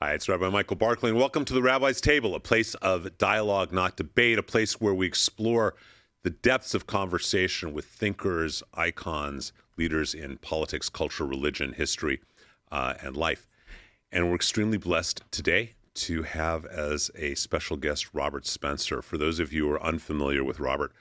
Hi, it's Rabbi Michael Barclay, and welcome to the Rabbi's Table, a place of dialogue, not debate, a place where we explore the depths of conversation with thinkers, icons, leaders in politics, culture, religion, history, and life. And we're extremely blessed today to have as a special guest Robert Spencer. For those of you who are unfamiliar with Robert,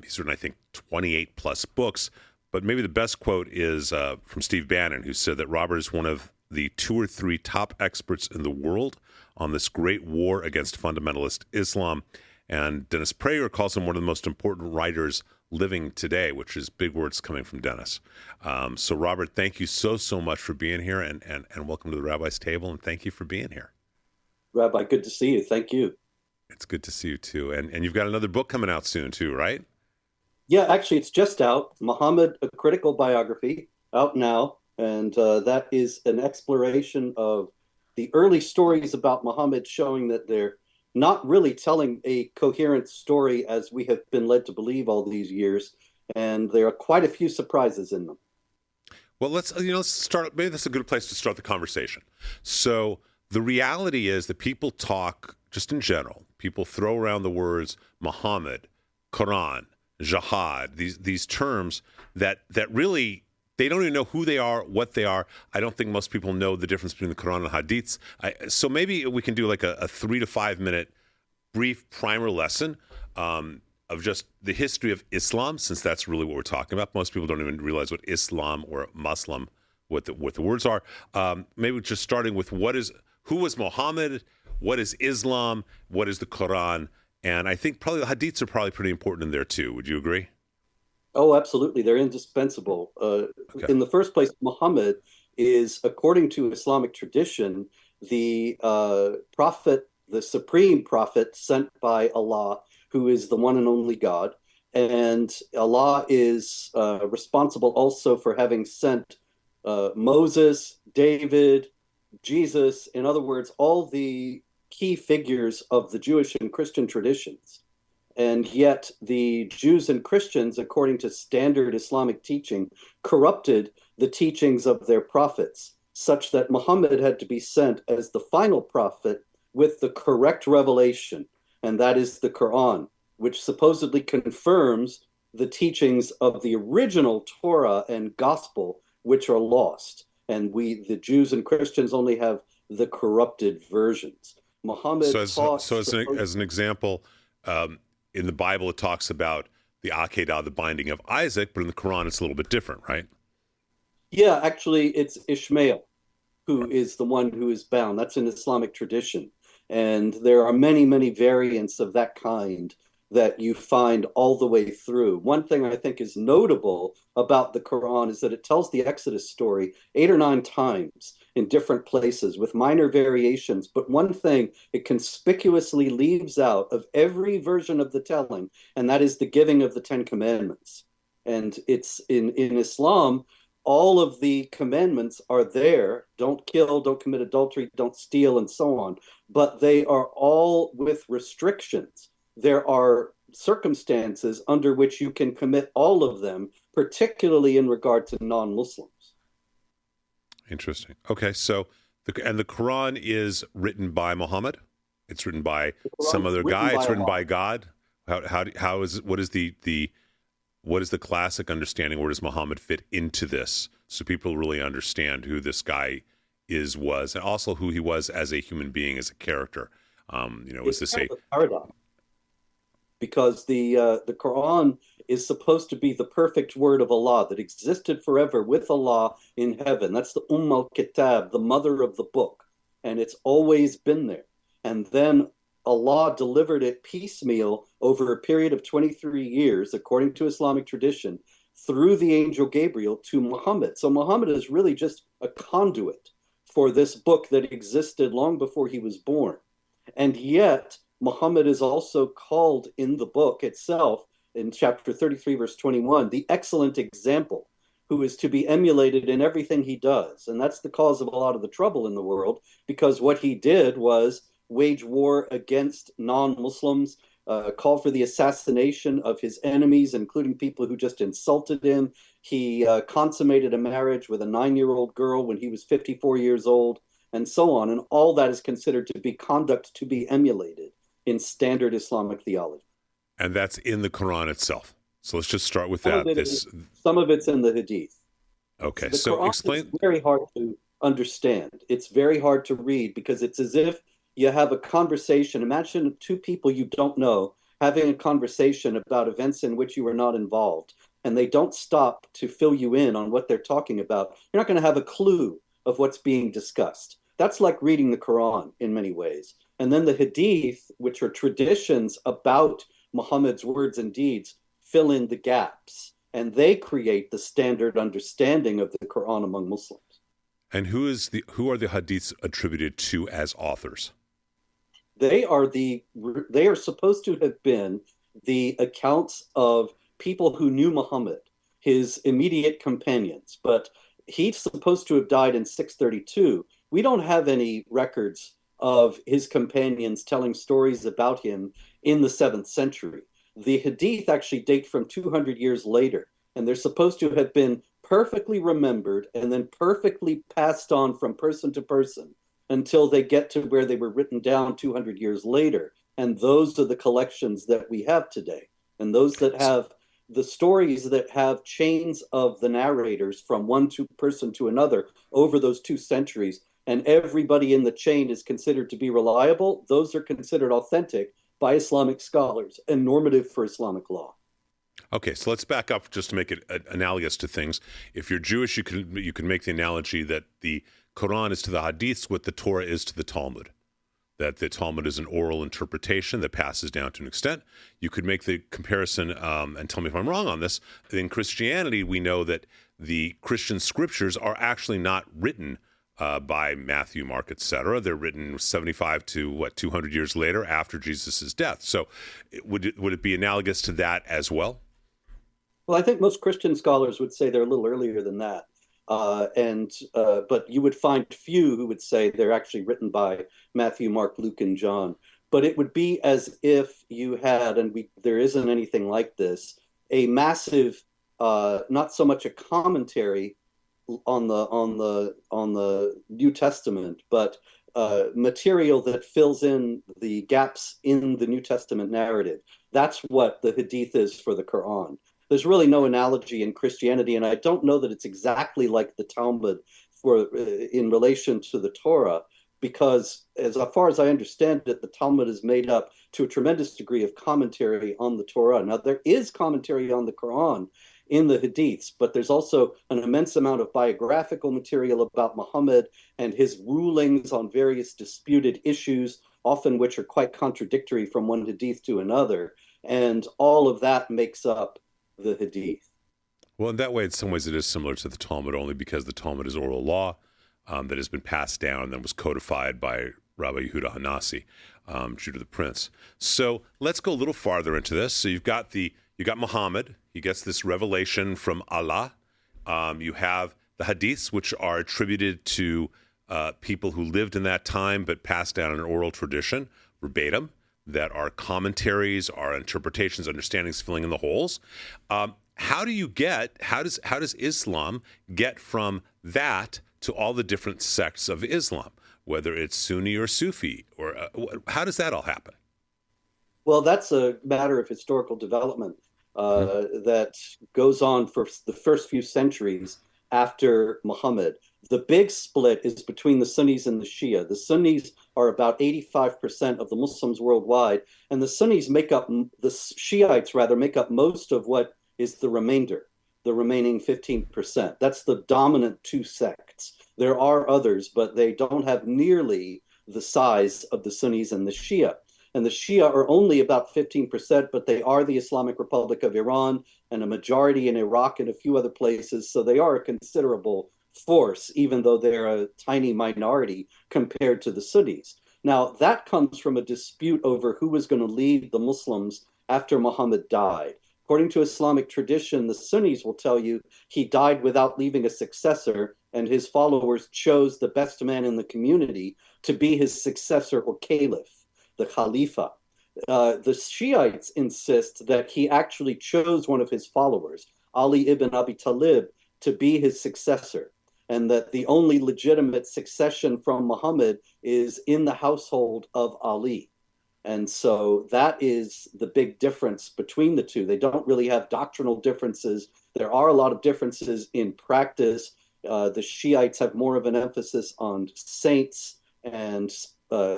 he's written, I think, 28 plus books, but maybe the best quote is from Steve Bannon, who said that Robert is one of the 2 or 3 top experts in the world on this great war against fundamentalist Islam. And Dennis Prager calls him one of the most important writers living today, which is big words coming from Dennis. So, Robert, thank you so much for being here, and welcome to the Rabbi's Table, and thank you for being here. Rabbi, good to see you. Thank you. It's good to see you, too. And you've got another book coming out soon, too, right? Yeah, actually, it's just out. Mohommad, a critical biography, out now. And that is an exploration of the early stories about Mohammed, showing that they're not really telling a coherent story as we have been led to believe all these years. And there are quite a few surprises in them. Well, let's start. Maybe that's a good place to start the conversation. So the reality is that people talk, just in general, people throw around the words Mohammed, Quran, Jihad, these terms that really, they don't even know who they are, what they are. I don't think most people know the difference between the Quran and Hadiths. So maybe we can do like a 3 to 5 minute brief primer lesson of just the history of Islam, since that's really what we're talking about. Most people don't even realize what Islam or Muslim, what the words are. Maybe just starting with who was Muhammad, what is Islam, what is the Quran, and I think probably the Hadiths are probably pretty important in there too. Would you agree? Oh, absolutely. They're indispensable. Okay. In the first place, Muhammad is, according to Islamic tradition, the prophet, the supreme prophet sent by Allah, who is the one and only God. And Allah is responsible also for having sent Moses, David, Jesus, in other words, all the key figures of the Jewish and Christian traditions. And yet the Jews and Christians, according to standard Islamic teaching, corrupted the teachings of their prophets, such that Muhammad had to be sent as the final prophet with the correct revelation, and that is the Quran, which supposedly confirms the teachings of the original Torah and gospel, which are lost. And the Jews and Christians, only have the corrupted versions. Muhammad as an example, in the Bible, it talks about the Akedah, the binding of Isaac, but in the Quran, it's a little bit different, right? Yeah, actually, it's Ishmael who is the one who is bound. That's in Islamic tradition. And there are many, many variants of that kind that you find all the way through. One thing I think is notable about the Quran is that it tells the Exodus story 8 or 9 times in different places with minor variations. But one thing it conspicuously leaves out of every version of the telling, and that is the giving of the 10 commandments. And it's in Islam, all of the commandments are there. Don't kill, don't commit adultery, don't steal, and so on. But they are all with restrictions. There are circumstances under which you can commit all of them, particularly in regard to non-Muslims. Interesting. Okay, so the Quran is written by Muhammad. It's written by some other guy. It's written by God. How is it? What is the classic understanding? Where does Muhammad fit into this, so people really understand who this guy was, and also who he was as a human being, as a character? Was this a paradox? Because the Quran is supposed to be the perfect word of Allah that existed forever with Allah in heaven. That's the al-Kitab, the mother of the book, and it's always been there. And then Allah delivered it piecemeal over a period of 23 years, according to Islamic tradition, through the angel Gabriel to Muhammad. So Muhammad is really just a conduit for this book that existed long before he was born. And yet, Muhammad is also called in the book itself, in chapter 33, verse 21, the excellent example, who is to be emulated in everything he does. And that's the cause of a lot of the trouble in the world, because what he did was wage war against non-Muslims, call for the assassination of his enemies, including people who just insulted him. He consummated a marriage with a 9-year-old girl when he was 54 years old. and so on. And all that is considered to be conduct to be emulated in standard Islamic theology. And that's in the Quran itself. So let's just start with Some that. of some of it's in the Hadith. Okay, The so Quran explain. is very hard to understand. It's very hard to read because it's as if you have a conversation. Imagine two people you don't know having a conversation about events in which you were not involved, and they don't stop to fill you in on what they're talking about. You're not going to have a clue of what's being discussed. That's like reading the Quran in many ways. And then the Hadith, which are traditions about Muhammad's words and deeds, fill in the gaps, and they create the standard understanding of the Quran among Muslims. And who are the hadiths attributed to as authors? They are supposed to have been the accounts of people who knew Muhammad, his immediate companions, but he's supposed to have died in 632. We don't have any records of his companions telling stories about him in the 7th century. The Hadith actually date from 200 years later, and they're supposed to have been perfectly remembered and then perfectly passed on from person to person until they get to where they were written down 200 years later. And those are the collections that we have today. And those that have the stories that have chains of the narrators from one person to another over those 2 centuries, and everybody in the chain is considered to be reliable, those are considered authentic by Islamic scholars and normative for Islamic law. Okay, so let's back up just to make it analogous to things. If you're Jewish, you can make the analogy that the Quran is to the Hadiths what the Torah is to the Talmud. That the Talmud is an oral interpretation that passes down to an extent. You could make the comparison, and tell me if I'm wrong on this. In Christianity, we know that the Christian scriptures are actually not written by Matthew, Mark, etc. They're written 75 to 200 years later after Jesus' death. So would it be analogous to that as well? Well, I think most Christian scholars would say they're a little earlier than that. But you would find few who would say they're actually written by Matthew, Mark, Luke, and John. But it would be as if you had, and there isn't anything like this, a massive, not so much a commentary on the New Testament, but material that fills in the gaps in the New Testament narrative. That's what the Hadith is for the Quran. There's really no analogy in Christianity, and I don't know that it's exactly like the Talmud in relation to the Torah, because as far as I understand it, the Talmud is made up to a tremendous degree of commentary on the Torah. Now, there is commentary on the Quran in the Hadiths, but there's also an immense amount of biographical material about Muhammad and his rulings on various disputed issues, often which are quite contradictory from one Hadith to another. And all of that makes up the Hadith. Well, in that way, in some ways, it is similar to the Talmud, only because the Talmud is oral law that has been passed down and then was codified by Rabbi Yehuda Hanassi, Judah the Prince. So let's go a little farther into this. So you got Muhammad. He gets this revelation from Allah. You have the Hadiths, which are attributed to people who lived in that time but passed down an oral tradition, verbatim, that are commentaries, are interpretations, understandings filling in the holes. How does Islam get from that to all the different sects of Islam, whether it's Sunni or Sufi, or how does that all happen? Well, that's a matter of historical development that goes on for the first few centuries after Muhammad. The big split is between the Sunnis and the Shia. The Sunnis are about 85% of the Muslims worldwide, and the Shiites make up most of what is the remaining 15%. That's the dominant 2 sects. There are others, but they don't have nearly the size of the Sunnis and the Shia. And the Shia are only about 15%, but they are the Islamic Republic of Iran and a majority in Iraq and a few other places. So they are a considerable force, even though they're a tiny minority compared to the Sunnis. Now, that comes from a dispute over who was going to lead the Muslims after Muhammad died. According to Islamic tradition, the Sunnis will tell you he died without leaving a successor, and his followers chose the best man in the community to be his successor or caliph, the Khalifa. The Shiites insist that he actually chose one of his followers, Ali ibn Abi Talib, to be his successor. and that the only legitimate succession from Muhammad is in the household of Ali. And so that is the big difference between the two. They don't really have doctrinal differences. There are a lot of differences in practice. The Shiites have more of an emphasis on saints and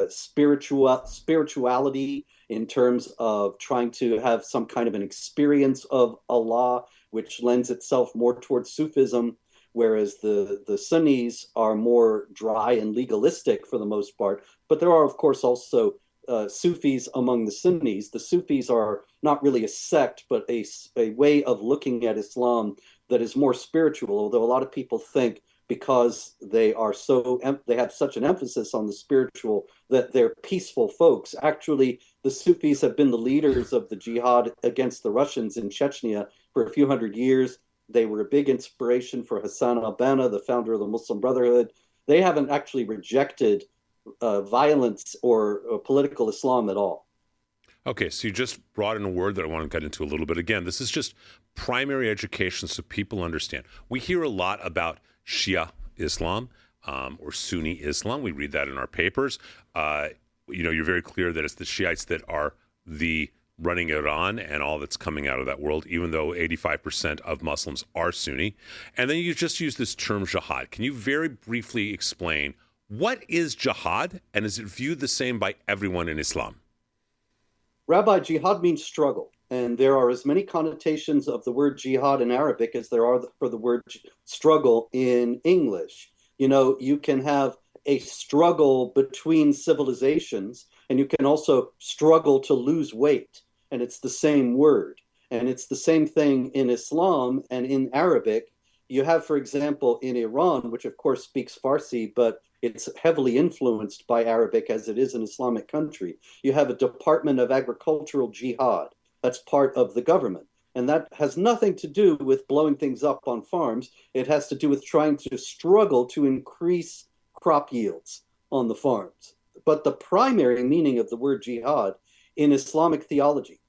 spirituality in terms of trying to have some kind of an experience of Allah, which lends itself more towards Sufism, whereas the Sunnis are more dry and legalistic for the most part. But there are, of course, also Sufis among the Sunnis. The Sufis are not really a sect, but a way of looking at Islam that is more spiritual, although a lot of people think because they have such an emphasis on the spiritual that they're peaceful folks. Actually, the Sufis have been the leaders of the jihad against the Russians in Chechnya for a few hundred years. They were a big inspiration for Hassan al-Banna, the founder of the Muslim Brotherhood. They haven't actually rejected violence or political Islam at all. Okay, so you just brought in a word that I want to get into a little bit. Again, this is just primary education so people understand. We hear a lot about Shia Islam or Sunni Islam. We read that in our papers. You're very clear that it's the Shiites that are the running Iran and all that's coming out of that world, even though 85% of Muslims are Sunni. And then you just use this term jihad. Can you very briefly explain what is jihad, and is it viewed the same by everyone in Islam? Rabbi, jihad means struggle, and there are as many connotations of the word jihad in Arabic as there are for the word struggle in English. You can have a struggle between civilizations, and you can also struggle to lose weight, and it's the same word. And it's the same thing in Islam and in Arabic. You have, for example, in Iran, which of course speaks Farsi, but it's heavily influenced by Arabic as it is an Islamic country. You have a Department of Agricultural Jihad. That's part of the government. And that has nothing to do with blowing things up on farms. It has to do with trying to struggle to increase crop yields on the farms. But the primary meaning of the word jihad in Islamic theology,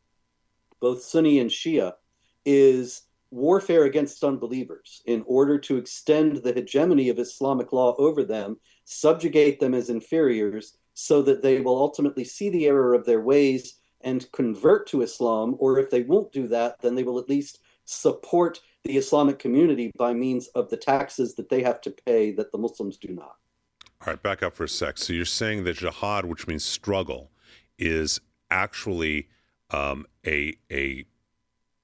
both Sunni and Shia, is warfare against unbelievers in order to extend the hegemony of Islamic law over them, subjugate them as inferiors, so that they will ultimately see the error of their ways and convert to Islam, or if they won't do that, then they will at least support the Islamic community by means of the taxes that they have to pay that the Muslims do not. All right, back up for a sec. So you're saying that jihad, which means struggle, is actually a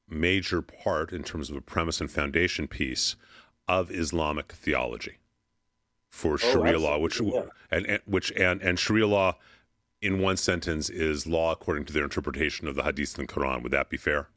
major part in terms of a premise and foundation piece of Islamic theology for Sharia law, and Sharia law, in one sentence, is law according to their interpretation of the Hadith and Quran. Would that be fair?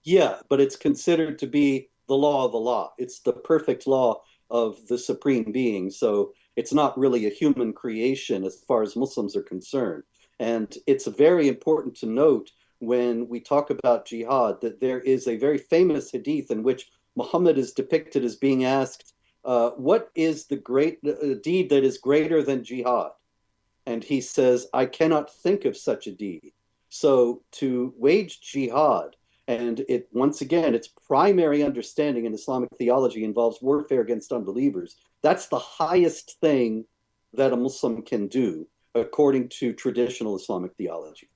Yeah, but it's considered to be the law of Allah. It's the perfect law of the supreme being. So it's not really a human creation as far as Muslims are concerned. And it's very important to note when we talk about jihad that there is a very famous hadith in which Muhammad is depicted as being asked, what is the great deed that is greater than jihad? And he says, I cannot think of such a deed. So to wage jihad, and once again, its primary understanding in Islamic theology involves warfare against unbelievers. That's the highest thing that a Muslim can do, according to traditional Islamic theology.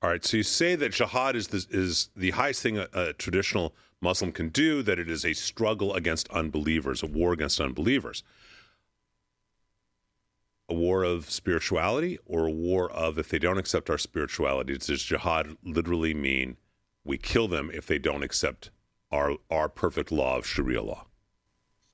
All right, so you say that jihad is the highest thing a traditional Muslim can do, that it is a struggle against unbelievers, a war against unbelievers. A war of spirituality, or a war of, if they don't accept our spirituality, does jihad literally mean we kill them if they don't accept our perfect law of Sharia law?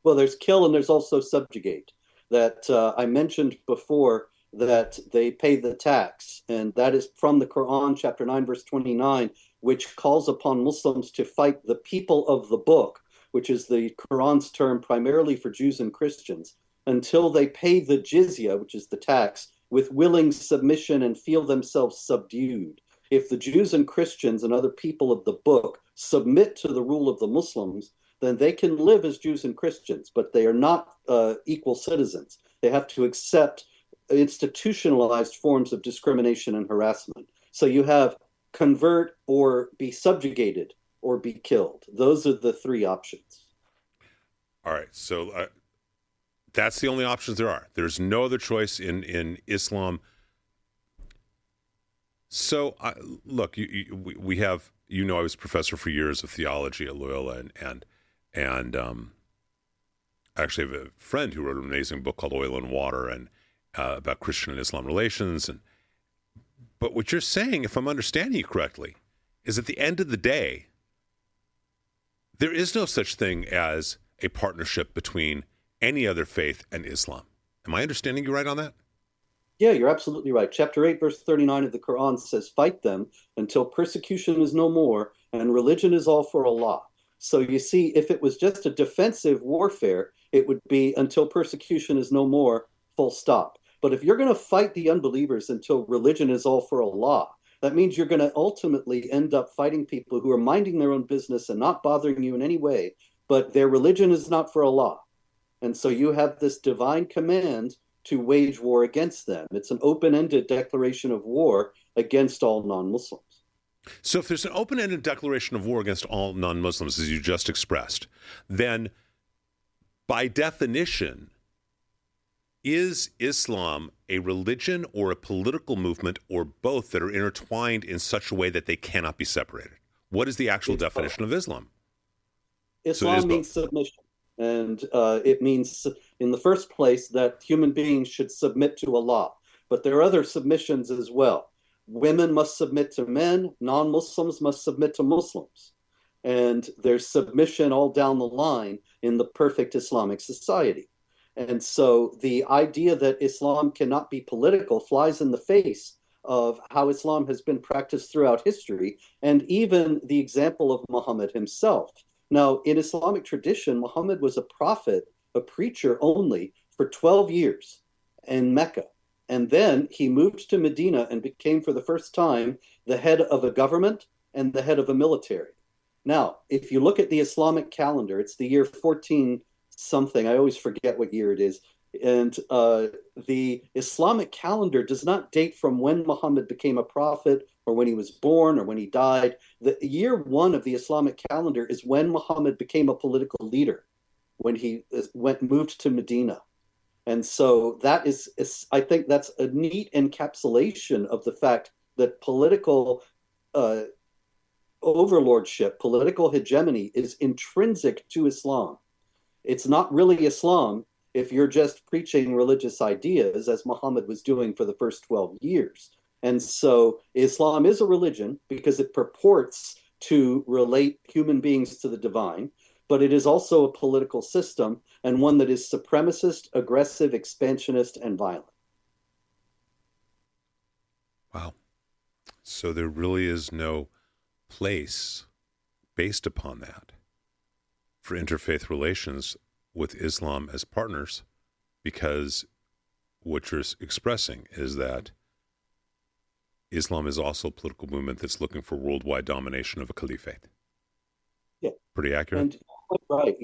Well, there's kill and there's also subjugate. That I mentioned before, that they pay the tax, and that is from the Quran, chapter 9, verse 29, which calls upon Muslims to fight the people of the book, which is the Quran's term primarily for Jews and Christians, until they pay the jizya, which is the tax, with willing submission and feel themselves subdued. If the Jews and Christians and other people of the book submit to the rule of the Muslims, then they can live as Jews and Christians, but they are not equal citizens. They have to accept institutionalized forms of discrimination and harassment. So you have convert or be subjugated or be killed. Those are the three options. All right. So That's the only options there are. There's no other choice in Islam. So, look, we have, I was professor for years of theology at Loyola, and I actually have a friend who wrote an amazing book called Oil and Water, and about Christian and Islam relations. But what you're saying, if I'm understanding you correctly, is at the end of the day, there is no such thing as a partnership between any other faith and Islam. Am I understanding you right on that? Yeah, you're absolutely right. Chapter 8, verse 39 of the Quran says, fight them until persecution is no more and religion is all for Allah. So you see, if it was just a defensive warfare, it would be until persecution is no more, full stop. But if you're going to fight the unbelievers until religion is all for Allah, that means you're going to ultimately end up fighting people who are minding their own business and not bothering you in any way, but their religion is not for Allah. And so you have this divine command to wage war against them. It's an open-ended declaration of war against all non-Muslims. So if there's an open-ended declaration of war against all non-Muslims, as you just expressed, then by definition, is Islam a religion or a political movement or both that are intertwined in such a way that they cannot be separated? What is the actual definition of Islam? Islam means submission. And it means, in the first place, that human beings should submit to Allah. But there are other submissions as well. Women must submit to men. Non-Muslims must submit to Muslims. And there's submission all down the line in the perfect Islamic society. And so the idea that Islam cannot be political flies in the face of how Islam has been practiced throughout history, and even the example of Mohammed himself. Now, in Islamic tradition, Muhammad was a prophet, a preacher only, for 12 years in Mecca. And then he moved to Medina and became, for the first time, the head of a government and the head of a military. Now, if you look at the Islamic calendar, it's the year 14 something. I always forget what year it is. And the Islamic calendar does not date from when Muhammad became a prophet or when he was born or when he died. The year one of the Islamic calendar is when Muhammad became a political leader, when he moved to Medina. And so that is, I think that's a neat encapsulation of the fact that political overlordship, political hegemony is intrinsic to Islam. It's not really Islam if you're just preaching religious ideas, as Muhammad was doing for the first 12 years. And so Islam is a religion because it purports to relate human beings to the divine, but it is also a political system, and one that is supremacist, aggressive, expansionist, and violent. Wow. So there really is no place based upon that for interfaith relations with Islam as partners, because what you're expressing is that Islam is also a political movement that's looking for worldwide domination of a caliphate. Yeah. Pretty accurate? And right.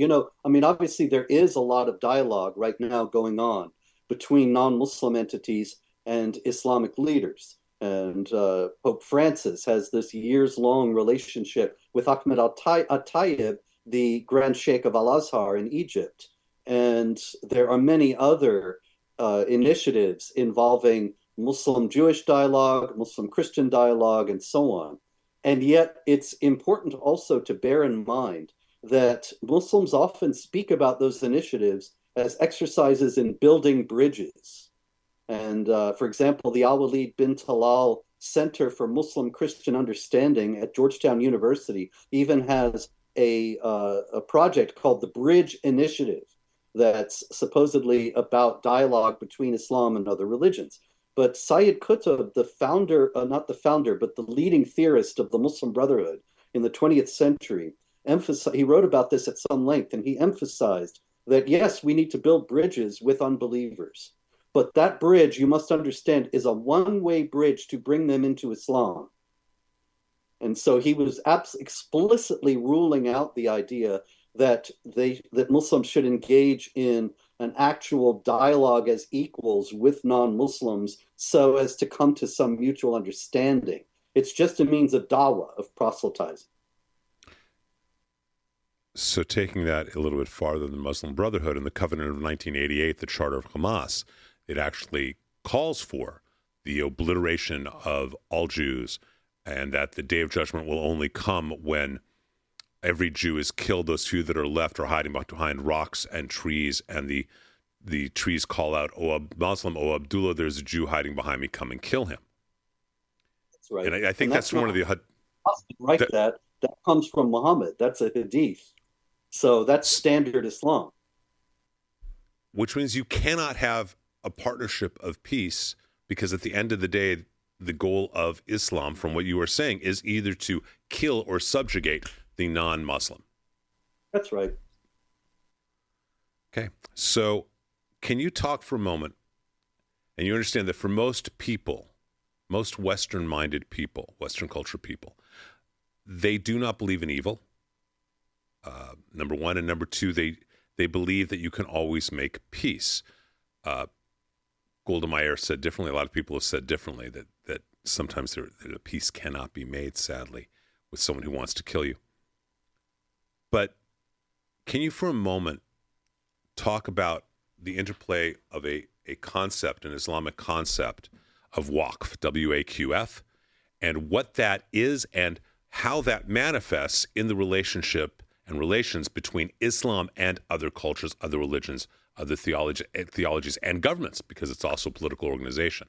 Obviously there is a lot of dialogue right now going on between non-Muslim entities and Islamic leaders. And Pope Francis has this years-long relationship with Ahmed al-Tayyib, the Grand Sheikh of Al-Azhar in Egypt. And there are many other initiatives involving Muslim-Jewish dialogue, Muslim-Christian dialogue, and so on. And yet it's important also to bear in mind that Muslims often speak about those initiatives as exercises in building bridges. And for example, the Al-Walid bin Talal Center for Muslim-Christian Understanding at Georgetown University even has a project called the Bridge Initiative that's supposedly about dialogue between Islam and other religions. But Sayyid Qutb, the founder, not the founder, but the leading theorist of the Muslim Brotherhood in the 20th century, he wrote about this at some length, and he emphasized that, yes, we need to build bridges with unbelievers. But that bridge, you must understand, is a one-way bridge to bring them into Islam. And so he was explicitly ruling out the idea that Muslims should engage in an actual dialogue as equals with non-Muslims so as to come to some mutual understanding. It's just a means of dawah, of proselytizing. So taking that a little bit farther than the Muslim Brotherhood, in the Covenant of 1988, the Charter of Hamas, it actually calls for the obliteration of all Jews, and that the day of judgment will only come when every Jew is killed. Those few that are left are hiding behind rocks and trees, and the trees call out, "O Muslim, O Abdullah, there's a Jew hiding behind me, come and kill him." That's right. And I think that's one of the... That comes from Mohommad. That's a hadith. So that's standard Islam. Which means you cannot have a partnership of peace, because at the end of the day, the goal of Islam, from what you are saying, is either to kill or subjugate the non-Muslim. That's right. Okay. So can you talk for a moment, and you understand that for most people, most Western-minded people, Western culture people, they do not believe in evil. Number one, and number two, they believe that you can always make peace. Golda Meir said differently. A lot of people have said differently that sometimes that a peace cannot be made, sadly, with someone who wants to kill you. But can you, for a moment, talk about the interplay of a concept, an Islamic concept of waqf, W-A-Q-F, and what that is and how that manifests in the relationship and relations between Islam and other cultures, other religions, other theologies, and governments, because it's also a political organization.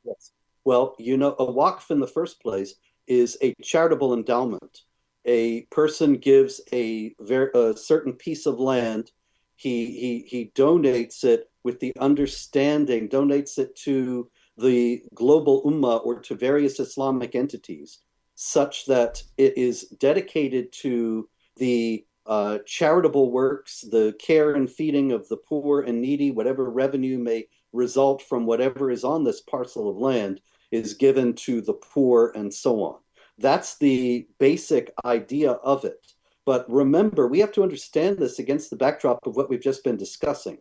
Yes. Well, a waqf in the first place is a charitable endowment. A person gives a certain piece of land. He donates it with the understanding, donates it to the global ummah or to various Islamic entities, such that it is dedicated to the charitable works, the care and feeding of the poor and needy. Whatever revenue may result from whatever is on this parcel of land is given to the poor, and so on. That's the basic idea of it. But remember, we have to understand this against the backdrop of what we've just been discussing.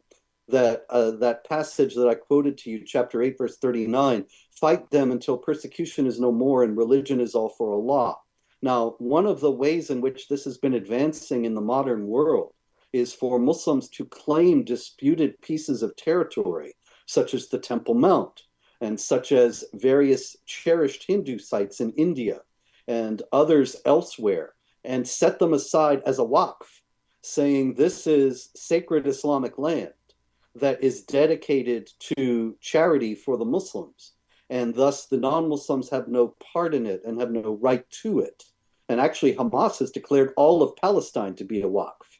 That passage that I quoted to you, chapter 8, verse 39, fight them until persecution is no more and religion is all for Allah. Now, one of the ways in which this has been advancing in the modern world is for Muslims to claim disputed pieces of territory, such as the Temple Mount, and such as various cherished Hindu sites in India and others elsewhere, and set them aside as a waqf, saying this is sacred Islamic land that is dedicated to charity for the Muslims, and thus the non-Muslims have no part in it and have no right to it. And actually, Hamas has declared all of Palestine to be a waqf.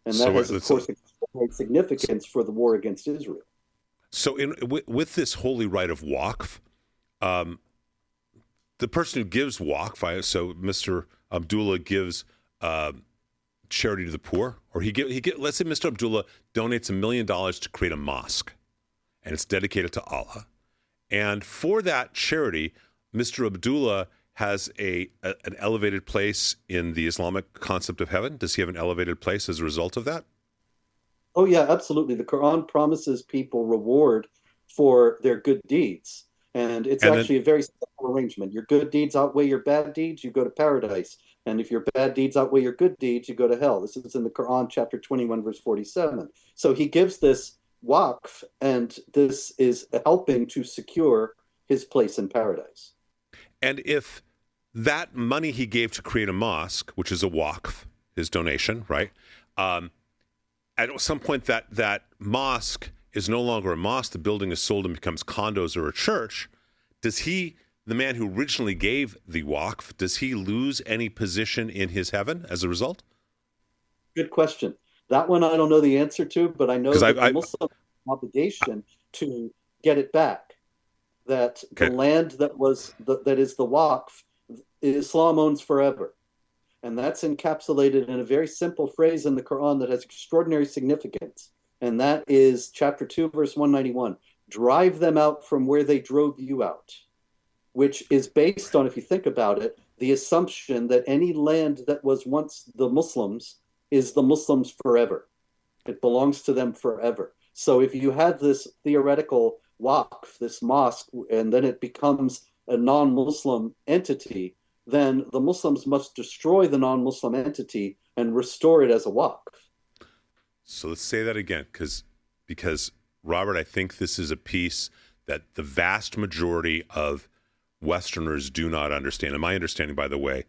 And that has, of course, great significance for the war against Israel. So with this holy right of waqf, the person who gives waqf, so Mr. Abdullah gives charity to the poor, or let's say Mr. Abdullah donates $1 million to create a mosque, and it's dedicated to Allah. And for that charity, Mr. Abdullah has an elevated place in the Islamic concept of heaven. Does he have an elevated place as a result of that? Oh, yeah, absolutely. The Quran promises people reward for their good deeds. And it's actually a very simple arrangement. Your good deeds outweigh your bad deeds, you go to paradise. And if your bad deeds outweigh your good deeds, you go to hell. This is in the Quran, chapter 21, verse 47. So he gives this waqf, and this is helping to secure his place in paradise. And if that money he gave to create a mosque, which is a waqf, his donation, right? At some point that mosque is no longer a mosque, the building is sold and becomes condos or a church, does he, the man who originally gave the waqf, does he lose any position in his heaven as a result? Good question. That one I don't know the answer to, but I know that the Muslim have an obligation to get it back. That the land that is the waqf, Islam owns forever. And that's encapsulated in a very simple phrase in the Quran that has extraordinary significance. And that is chapter 2, verse 191. Drive them out from where they drove you out. Which is based on, if you think about it, the assumption that any land that was once the Muslims is the Muslims forever. It belongs to them forever. So if you have this theoretical waqf, this mosque, and then it becomes a non-Muslim entity, then the Muslims must destroy the non-Muslim entity and restore it as a waqf. So let's say that again, because Robert, I think this is a piece that the vast majority of Westerners do not understand. And my understanding, by the way,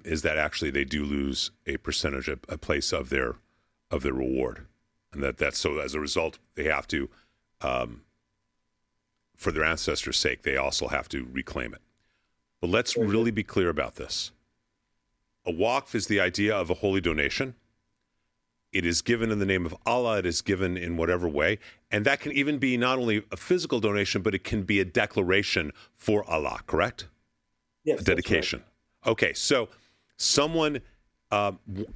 is that actually they do lose a percentage, a place of their reward, and that's so as a result they have to, for their ancestors' sake, they also have to reclaim it. But let's really be clear about this. A waqf is the idea of a holy donation. It is given in the name of Allah. It is given in whatever way. And that can even be not only a physical donation, but it can be a declaration for Allah, correct? Yes. A dedication. Right. Okay, so someone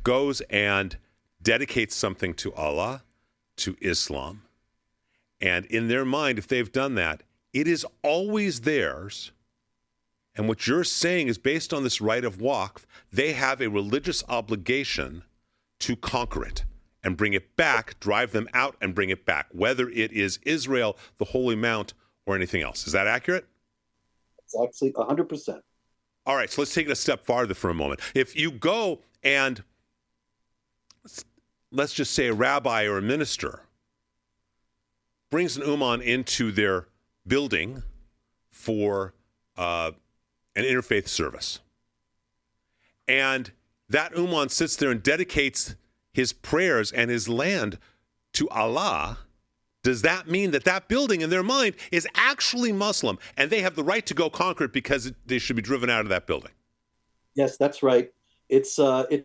goes and dedicates something to Allah, to Islam. And in their mind, if they've done that, it is always theirs. And what you're saying is based on this right of waqf, they have a religious obligation to conquer it and bring it back, drive them out and bring it back, whether it is Israel, the Holy Mount, or anything else. Is that accurate? It's actually 100%. All right, so let's take it a step farther for a moment. If you go and, let's just say a rabbi or a minister brings an ummah into their building for an interfaith service, and that ummah sits there and dedicates his prayers and his land to Allah, does that mean that that building in their mind is actually Muslim and they have the right to go conquer it because they should be driven out of that building? Yes, that's right. It's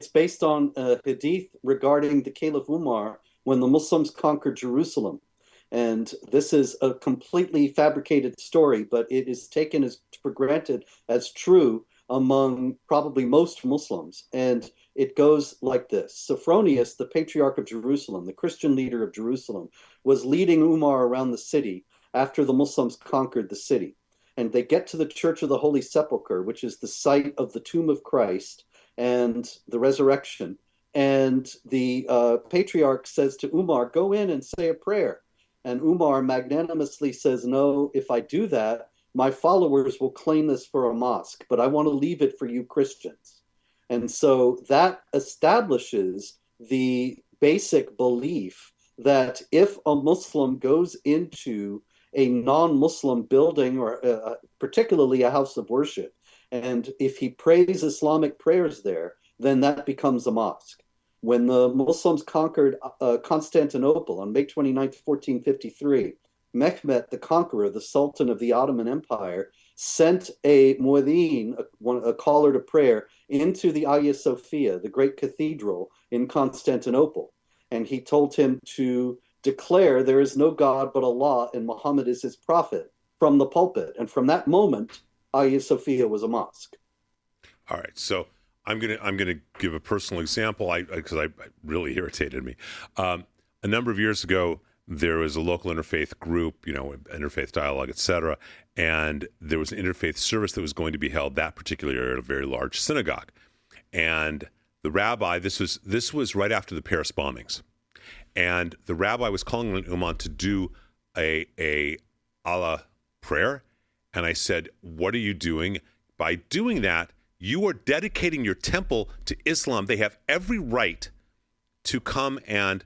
based on a hadith regarding the Caliph Umar when the Muslims conquered Jerusalem. And this is a completely fabricated story, but it is taken as for granted as true among probably most Muslims. And it goes like this. Sophronius, the Patriarch of Jerusalem, the Christian leader of Jerusalem, was leading Umar around the city after the Muslims conquered the city. And they get to the Church of the Holy Sepulchre, which is the site of the tomb of Christ and the resurrection. And the Patriarch says to Umar, go in and say a prayer. And Umar magnanimously says, no, if I do that, my followers will claim this for a mosque, but I want to leave it for you Christians. And so that establishes the basic belief that if a Muslim goes into a non-Muslim building, or particularly a house of worship, and if he prays Islamic prayers there, then that becomes a mosque. When the Muslims conquered Constantinople on May 29th, 1453, Mehmet the Conqueror, the Sultan of the Ottoman Empire, sent a muezzin, a caller to prayer, into the Hagia Sophia, the great cathedral in Constantinople. And he told him to declare there is no God but Allah and Mohommad is his prophet from the pulpit. And from that moment, Hagia Sophia was a mosque. All right, so I'm gonna give a personal example because I really irritated me. A number of years ago, there was a local interfaith group, interfaith dialogue, etc., and there was an interfaith service that was going to be held that particular year at a very large synagogue. And the rabbi, this was right after the Paris bombings, and the rabbi was calling on Ummah to do a Allah prayer, and I said, "What are you doing? By doing that, you are dedicating your temple to Islam. They have every right to come and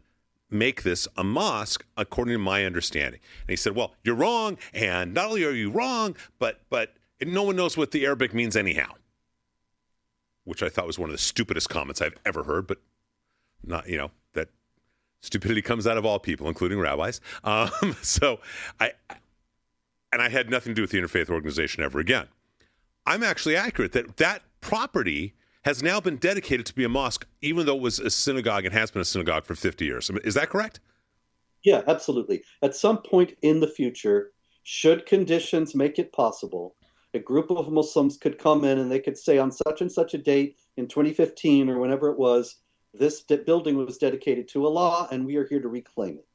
make this a mosque, according to my understanding." And he said, well, you're wrong, and not only are you wrong, but no one knows what the Arabic means anyhow, which I thought was one of the stupidest comments I've ever heard, but not, that stupidity comes out of all people, including rabbis. So I had nothing to do with the interfaith organization ever again. I'm actually accurate that property has now been dedicated to be a mosque, even though it was a synagogue and has been a synagogue for 50 years. Is that correct? Yeah, absolutely. At some point in the future, should conditions make it possible, a group of Muslims could come in and they could say on such and such a date in 2015 or whenever it was, this building was dedicated to Allah and we are here to reclaim it.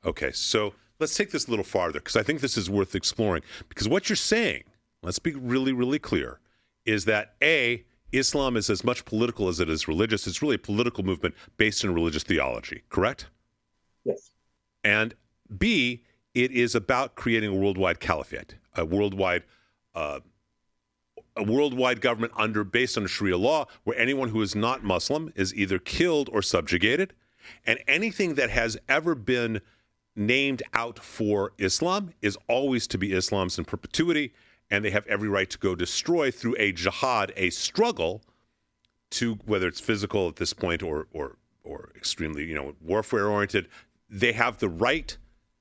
Okay, so let's take this a little farther because I think this is worth exploring. Because what you're saying, let's be really, really clear, is that A, Islam is as much political as it is religious. It's really a political movement based in religious theology, correct? Yes. And B, it is about creating a worldwide caliphate, a worldwide a worldwide government based on Sharia law, where anyone who is not Muslim is either killed or subjugated, and anything that has ever been named out for Islam is always to be Islam's in perpetuity, and they have every right to go destroy through a jihad, a struggle to, whether it's physical at this point or extremely, warfare oriented. They have the right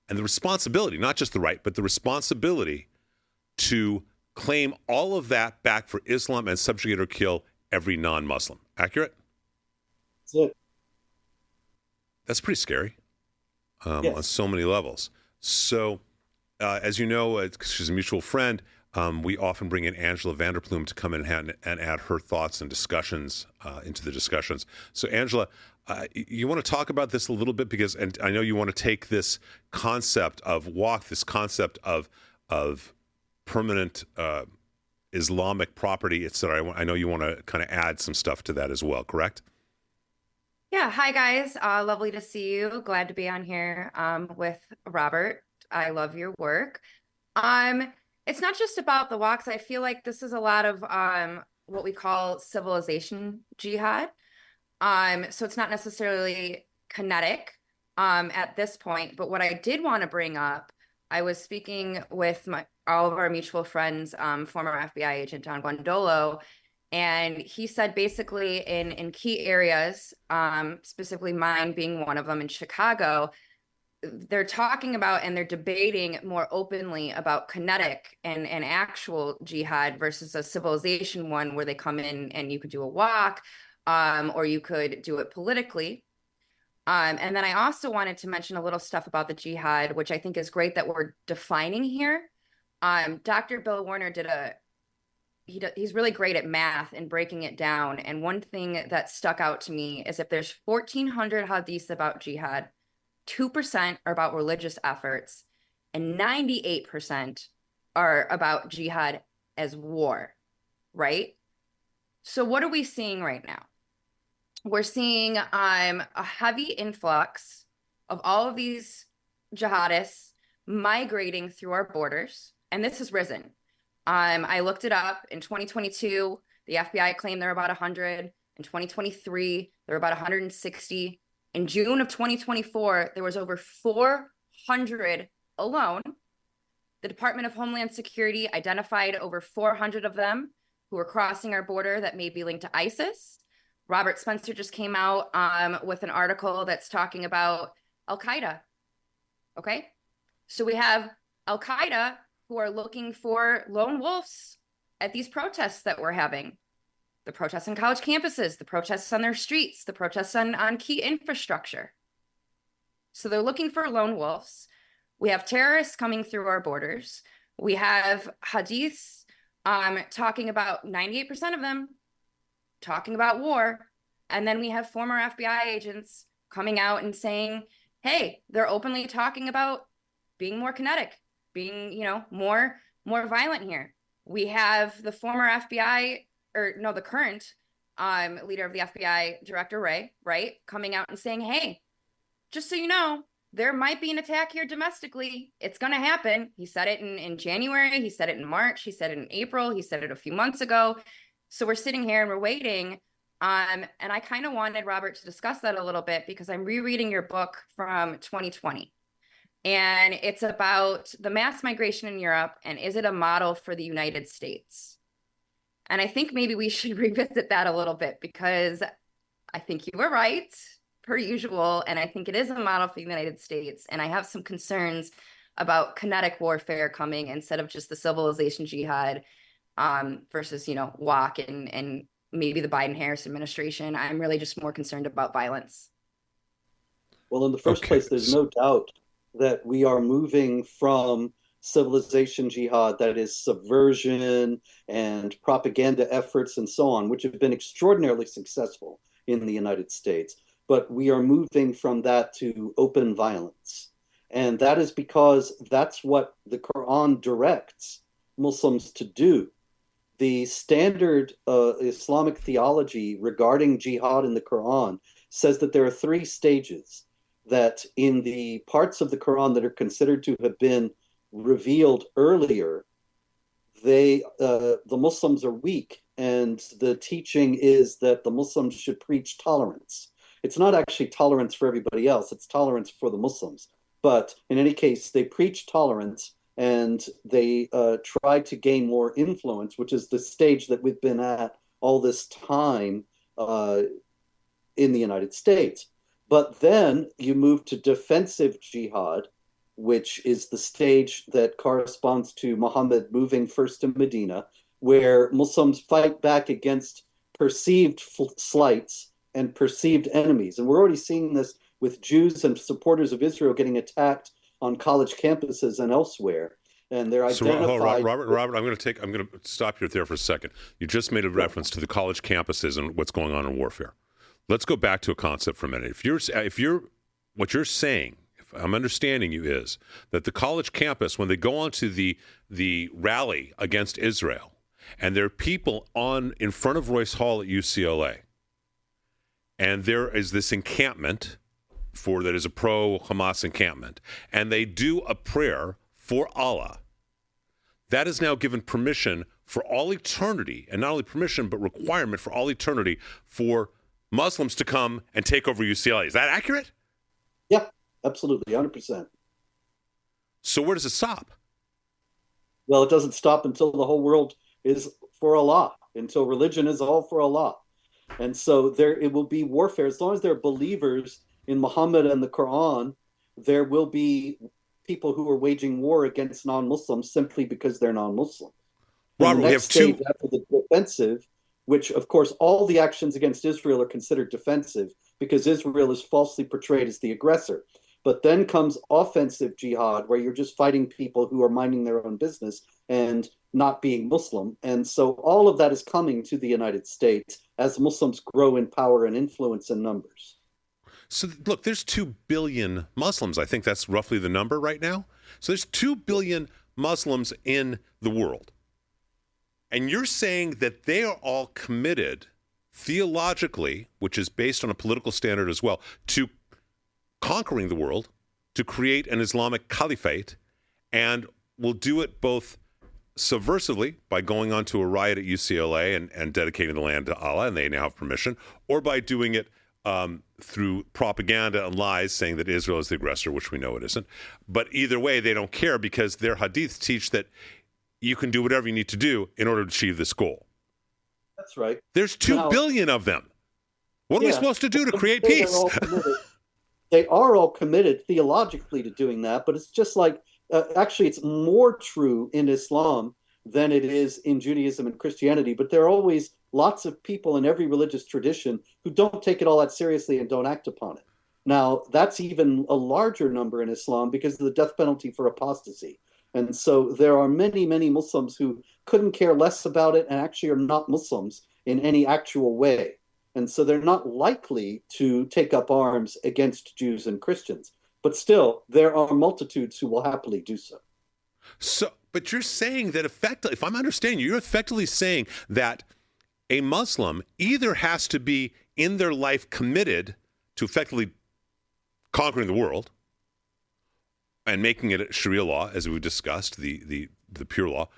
and the responsibility, not just the right, but the responsibility to claim all of that back for Islam and subjugate or kill every non-Muslim. Accurate? That's it. That's pretty scary Yes. on so many levels. So, as you know, she's a mutual friend. We often bring in Angela Vanderplume to come in and add her thoughts and discussions into the discussions. So, Angela, you want to talk about this a little bit and I know you want to take this concept of this concept of permanent Islamic property, etc. I know you want to kind of add some stuff to that as well, correct? Yeah. Hi, guys. Lovely to see you. Glad to be on here with Robert. I love your work. It's not just about the walks. I feel like this is a lot of what we call civilization jihad. So it's not necessarily kinetic at this point. But what I did want to bring up, I was speaking with all of our mutual friends, former FBI agent Don Guandolo, and he said basically in key areas, specifically mine being one of them in Chicago, they're talking about and they're debating more openly about kinetic and actual jihad versus a civilization one where they come in and you could do a walk or you could do it politically. And then I also wanted to mention a little stuff about the jihad, which I think is great that we're defining here. Dr. Bill Warner he's really great at math and breaking it down. And one thing that stuck out to me is if there's 1,400 hadiths about jihad, 2% are about religious efforts, and 98% are about jihad as war, right? So what are we seeing right now? We're seeing a heavy influx of all of these jihadists migrating through our borders, and this has risen. I looked it up. In 2022, the FBI claimed there were about 100. In 2023, there were about 160. In June of 2024, there was over 400 alone. The Department of Homeland Security identified over 400 of them who were crossing our border that may be linked to ISIS. Robert Spencer just came out with an article that's talking about Al-Qaeda. Okay? So we have Al-Qaeda who are looking for lone wolves at these protests that we're having. The protests on college campuses, the protests on their streets, the protests on key infrastructure. So they're looking for lone wolves. We have terrorists coming through our borders. We have hadiths talking about 98% of them talking about war. And then we have former FBI agents coming out and saying, hey, they're openly talking about being more kinetic, being, more violent here. We have the former the current leader of the FBI, Director Wray, right, coming out and saying, hey, just so you know, there might be an attack here domestically. It's going to happen. He said it in January. He said it in March. He said it in April. He said it a few months ago. So we're sitting here and we're waiting. And I kind of wanted Robert to discuss that a little bit because I'm rereading your book from 2020. And it's about the mass migration in Europe and is it a model for the United States? And I think maybe we should revisit that a little bit because I think you were right, per usual. And I think it is a model for the United States. And I have some concerns about kinetic warfare coming instead of just the civilization jihad versus, walk and maybe the Biden-Harris administration. I'm really just more concerned about violence. Well, in the first place, there's no doubt that we are moving from civilization jihad, that is subversion and propaganda efforts and so on, which have been extraordinarily successful in the United States. But we are moving from that to open violence. And that is because that's what the Quran directs Muslims to do. The standard Islamic theology regarding jihad in the Quran says that there are three stages, that in the parts of the Quran that are considered to have been revealed earlier, the Muslims are weak, and the teaching is that the Muslims should preach tolerance. It's not actually tolerance for everybody else, it's tolerance for the Muslims. But in any case, they preach tolerance, and they try to gain more influence, which is the stage that we've been at all this time in the United States. But then you move to defensive jihad, which is the stage that corresponds to Mohommad moving first to Medina, where Muslims fight back against perceived slights and perceived enemies. And we're already seeing this with Jews and supporters of Israel getting attacked on college campuses and elsewhere. And they're identified. So, Robert, I'm going to stop you there for a second. You just made a reference to the college campuses and what's going on in warfare. Let's go back to a concept for a minute. What you're saying, if I'm understanding you, is that the college campus, when they go onto the rally against Israel, and there are people in front of Royce Hall at UCLA, and there is this encampment that is a pro-Hamas encampment, and they do a prayer for Allah, that is now given permission for all eternity, and not only permission, but requirement for all eternity for Muslims to come and take over UCLA. Is that accurate? Yeah, absolutely, 100%. So where does it stop? Well, it doesn't stop until the whole world is for Allah, until religion is all for Allah. And so it will be warfare. As long as there are believers in Muhammad and the Quran, there will be people who are waging war against non-Muslims simply because they're non-Muslim. Robert, we have two. After the defensive, which of course all the actions against Israel are considered defensive because Israel is falsely portrayed as the aggressor. But then comes offensive jihad, where you're just fighting people who are minding their own business and not being Muslim. And so all of that is coming to the United States as Muslims grow in power and influence in numbers. So look, there's 2 billion Muslims. I think that's roughly the number right now. So there's 2 billion Muslims in the world. And you're saying that they are all committed theologically, which is based on a political standard as well, to conquering the world, to create an Islamic caliphate, and will do it both subversively by going onto a riot at UCLA and dedicating the land to Allah, and they now have permission, or by doing it through propaganda and lies, saying that Israel is the aggressor, which we know it isn't. But either way, they don't care because their hadiths teach that you can do whatever you need to do in order to achieve this goal. That's right. There's 2 billion of them. What are we supposed to do to create peace? They are all committed theologically to doing that, but it's just like, actually, it's more true in Islam than it is in Judaism and Christianity, but there are always lots of people in every religious tradition who don't take it all that seriously and don't act upon it. Now, that's even a larger number in Islam because of the death penalty for apostasy. And so there are many, many Muslims who couldn't care less about it and actually are not Muslims in any actual way. And so they're not likely to take up arms against Jews and Christians. But still, there are multitudes who will happily do so. But you're saying that effectively, if I'm understanding you, you're effectively saying that a Muslim either has to be in their life committed to effectively conquering the world and making it Sharia law, as we discussed, the pure law,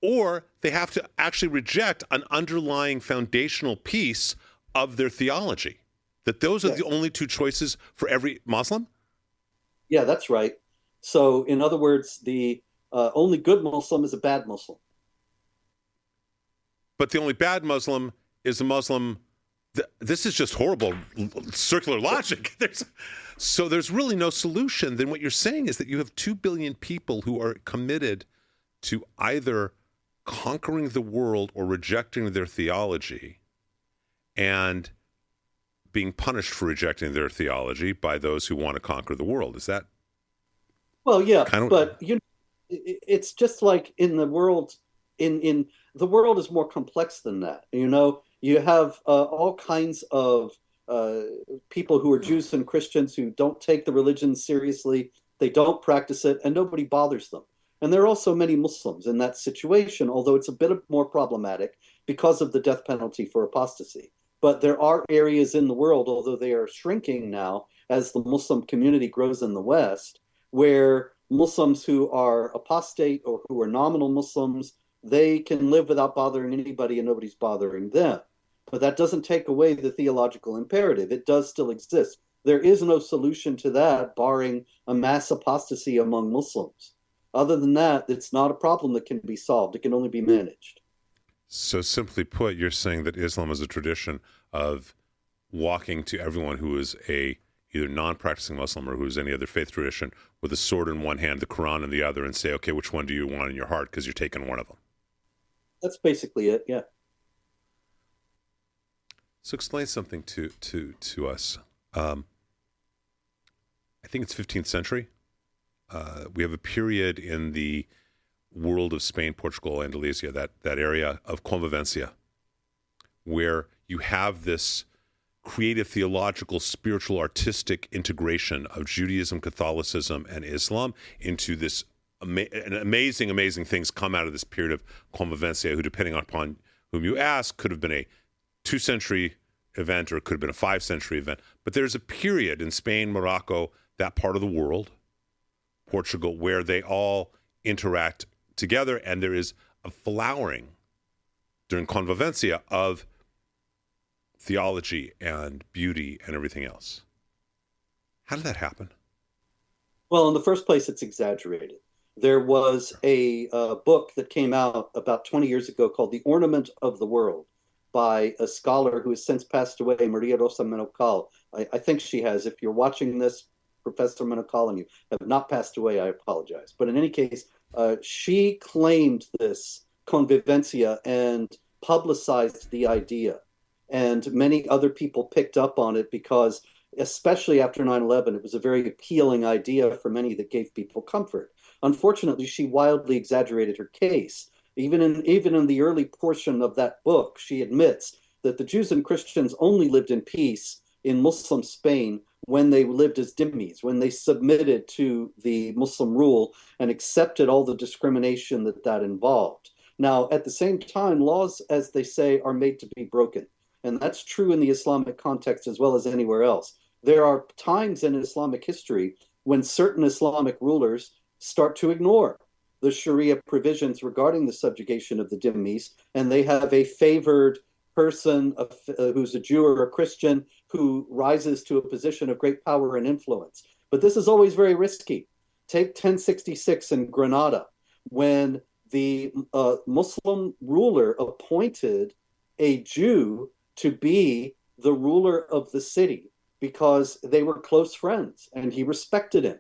or they have to actually reject an underlying foundational piece of their theology. That those are the only two choices for every Muslim? Yeah, that's right. So, in other words, the only good Muslim is a bad Muslim. But the only bad Muslim is a Muslim. This is just horrible circular logic. There's really no solution. Then what you're saying is that you have 2 billion people who are committed to either conquering the world or rejecting their theology and being punished for rejecting their theology by those who want to conquer the world. Is that? Well, yeah, but it's just like in the world. In the world is more complex than that. You have all kinds of people who are Jews and Christians who don't take the religion seriously. They don't practice it, and nobody bothers them. And there are also many Muslims in that situation, although it's a bit more problematic because of the death penalty for apostasy. But there are areas in the world, although they are shrinking now as the Muslim community grows in the West, where Muslims who are apostate or who are nominal Muslims they can live without bothering anybody and nobody's bothering them. But that doesn't take away the theological imperative. It does still exist. There is no solution to that, barring a mass apostasy among Muslims. Other than that, it's not a problem that can be solved. It can only be managed. So simply put, you're saying that Islam is a tradition of walking to everyone who is a either non-practicing Muslim or who's any other faith tradition with a sword in one hand, the Quran in the other, and say, okay, which one do you want in your heart? Because you're taking one of them. That's basically it, yeah. So explain something to us. I think it's 15th century. We have a period in the world of Spain, Portugal, Andalusia, that area of convivencia, where you have this creative, theological, spiritual, artistic integration of Judaism, Catholicism, and Islam into this amazing things come out of this period of convivencia, who, depending upon whom you ask, could have been a 2-century event or it could have been a 5-century event. But there's a period in Spain, Morocco, that part of the world, Portugal, where they all interact together, and there is a flowering during convivencia of theology and beauty and everything else. How did that happen? Well, in the first place, it's exaggerated. There was a book that came out about 20 years ago called The Ornament of the World by a scholar who has since passed away, Maria Rosa Menocal. I think she has. If you're watching this, Professor Menocal, and you have not passed away, I apologize. But in any case, she claimed this convivencia and publicized the idea. And many other people picked up on it because, especially after 9/11, it was a very appealing idea for many that gave people comfort. Unfortunately, she wildly exaggerated her case. Even in the early portion of that book, she admits that the Jews and Christians only lived in peace in Muslim Spain when they lived as dhimmis, when they submitted to the Muslim rule and accepted all the discrimination that involved. Now, at the same time, laws, as they say, are made to be broken. And that's true in the Islamic context as well as anywhere else. There are times in Islamic history when certain Islamic rulers start to ignore the Sharia provisions regarding the subjugation of the dhimmis, and they have a favored person who's a Jew or a Christian who rises to a position of great power and influence. But this is always very risky. Take 1066 in Granada, when the Muslim ruler appointed a Jew to be the ruler of the city because they were close friends and he respected him.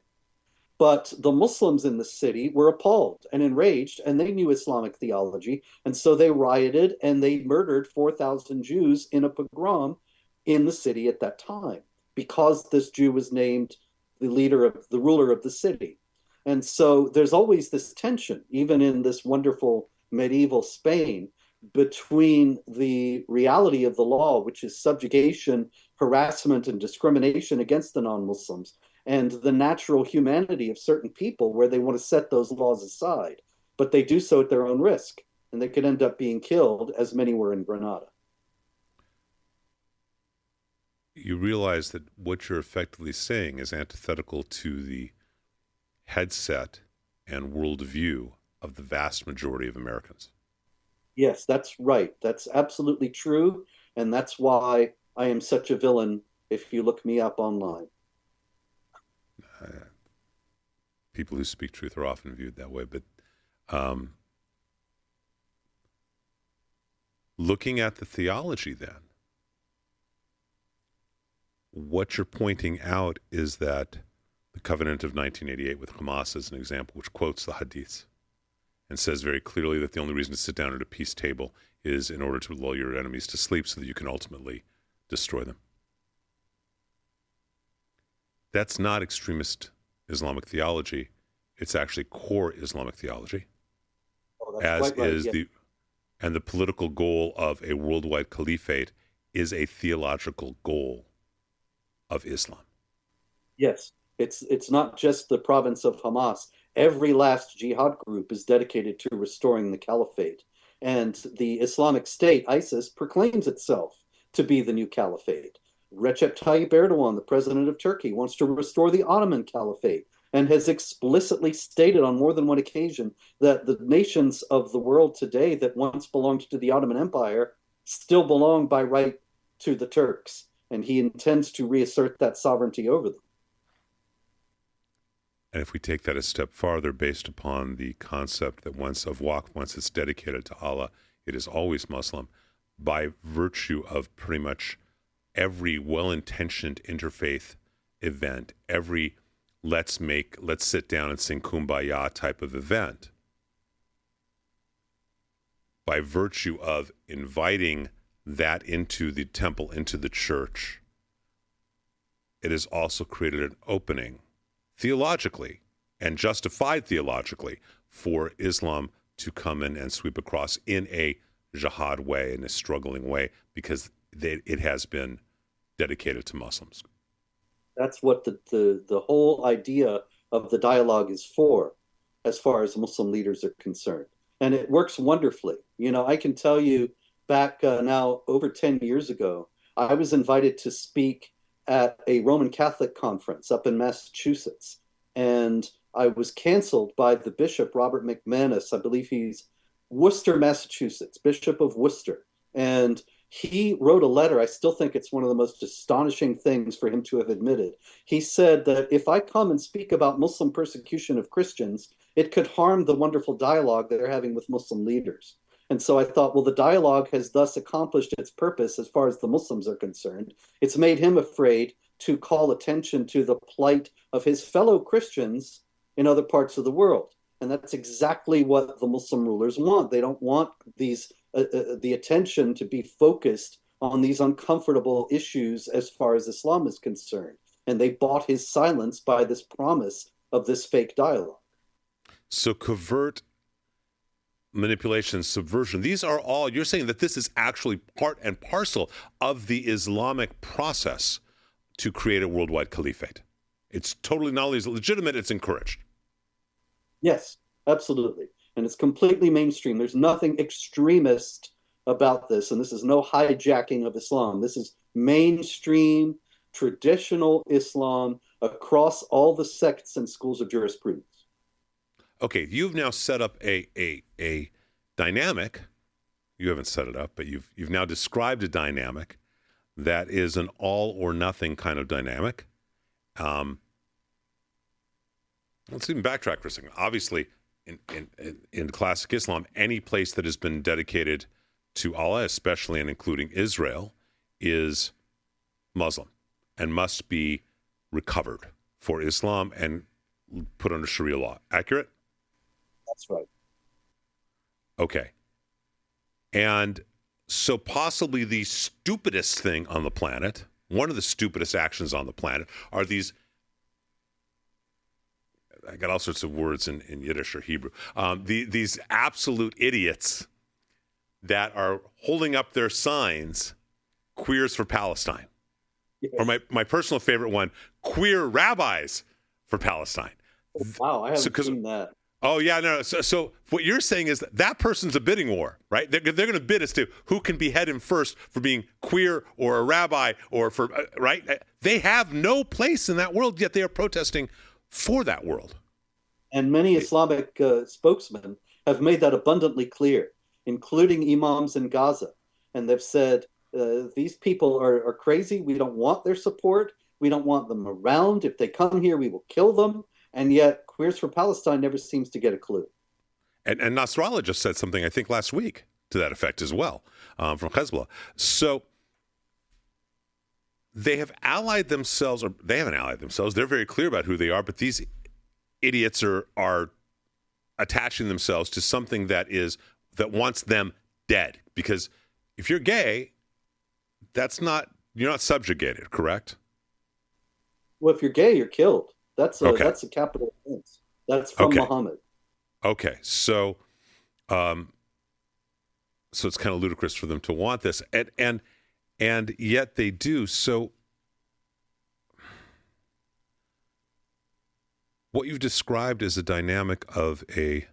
But the Muslims in the city were appalled and enraged, and they knew Islamic theology, and so they rioted and they murdered 4,000 Jews in a pogrom in the city at that time because this Jew was named the ruler of the city. And so there's always this tension, even in this wonderful medieval Spain, between the reality of the law, which is subjugation, harassment, and discrimination against the non-Muslims, and the natural humanity of certain people where they want to set those laws aside. But they do so at their own risk, and they could end up being killed, as many were in Granada. You realize that what you're effectively saying is antithetical to the headset and worldview of the vast majority of Americans. Yes, that's right. That's absolutely true. And that's why I am such a villain if you look me up online. People who speak truth are often viewed that way. But looking at the theology then, what you're pointing out is that the covenant of 1988 with Hamas is an example which quotes the hadiths and says very clearly that the only reason to sit down at a peace table is in order to lull your enemies to sleep so that you can ultimately destroy them. That's not extremist Islamic theology. It's actually core Islamic theology, as quite right, is yeah. the political goal of a worldwide caliphate is a theological goal of Islam. Yes, it's not just the province of Hamas. Every last jihad group is dedicated to restoring the caliphate. And the Islamic State, ISIS, proclaims itself to be the new caliphate. Recep Tayyip Erdogan, the president of Turkey, wants to restore the Ottoman Caliphate. and has explicitly stated on more than one occasion that the nations of the world today that once belonged to the Ottoman Empire still belong by right to the Turks, and he intends to reassert that sovereignty over them. And if we take that a step farther, based upon the concept that once it's dedicated to Allah, it is always Muslim, by virtue of pretty much every well-intentioned interfaith event, every let's sit down and sing Kumbaya type of event, by virtue of inviting that into the temple, into the church, it has also created an opening theologically and justified theologically for Islam to come in and sweep across in a jihad way, in a struggling way, because it has been dedicated to Muslims. That's what the whole idea of the dialogue is for, as far as Muslim leaders are concerned. And it works wonderfully. I can tell you back now over 10 years ago, I was invited to speak at a Roman Catholic conference up in Massachusetts. And I was canceled by the bishop, Robert McManus. I believe he's Worcester, Massachusetts, Bishop of Worcester. And he wrote a letter. I still think it's one of the most astonishing things for him to have admitted. He said that if I come and speak about Muslim persecution of Christians, it could harm the wonderful dialogue that they're having with Muslim leaders. And so I thought, well, the dialogue has thus accomplished its purpose as far as the Muslims are concerned. It's made him afraid to call attention to the plight of his fellow Christians in other parts of the world. And that's exactly what the Muslim rulers want. They don't want the attention to be focused on these uncomfortable issues as far as Islam is concerned. And they bought his silence by this promise of this fake dialogue. So covert manipulation, subversion, these are all, you're saying that this is actually part and parcel of the Islamic process to create a worldwide caliphate. It's totally not only legitimate, it's encouraged. Yes, absolutely. And it's completely mainstream. There's nothing extremist about this. And this is no hijacking of Islam. This is mainstream, traditional Islam across all the sects and schools of jurisprudence. Okay, you've now set up a dynamic. You haven't set it up, but you've now described a dynamic that is an all or nothing kind of dynamic. Let's even backtrack for a second. Obviously, in classic Islam, any place that has been dedicated to Allah, especially and including Israel, is Muslim and must be recovered for Islam and put under Sharia law. Accurate? That's right. Okay. And so possibly the stupidest thing on the planet, one of the stupidest actions on the planet, are these, I got all sorts of words in Yiddish or Hebrew, these absolute idiots that are holding up their signs, Queers for Palestine. Yes. Or my personal favorite one, Queer Rabbis for Palestine. Oh, wow, I haven't seen that. Oh, yeah, no. So what you're saying is that person's a bidding war, right? They're going to bid as to who can behead him first for being queer or a rabbi or for, right? They have no place in that world, yet they are protesting for that world. And many Islamic spokesmen have made that abundantly clear, including imams in Gaza. And they've said, these people are crazy. We don't want their support. We don't want them around. If they come here, we will kill them. And yet, Queers for Palestine never seems to get a clue. And Nasrallah just said something, I think, last week to that effect as well, from Hezbollah. So they have allied themselves, or they haven't allied themselves. They're very clear about who they are, but these idiots are attaching themselves to something that wants them dead. Because if you're gay, you're not subjugated, correct? Well, if you're gay, you're killed. That's a capital offense. That's from Mohommad. Okay, so it's kind of ludicrous for them to want this, and yet they do. So what you've described is a dynamic of a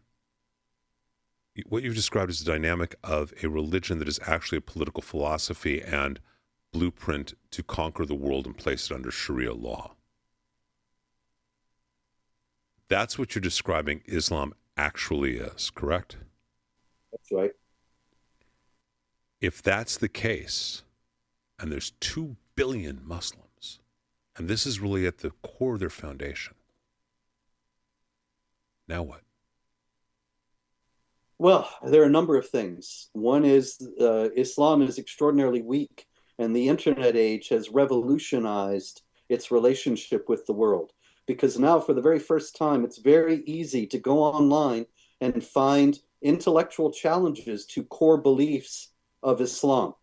religion that is actually a political philosophy and blueprint to conquer the world and place it under Sharia law. That's what you're describing Islam actually is, correct? That's right. If that's the case, and there's 2 billion Muslims, and this is really at the core of their foundation, now what? Well, there are a number of things. One is Islam is extraordinarily weak, and the internet age has revolutionized its relationship with the world. Because now, for the very first time, it's very easy to go online and find intellectual challenges to core beliefs of Islam.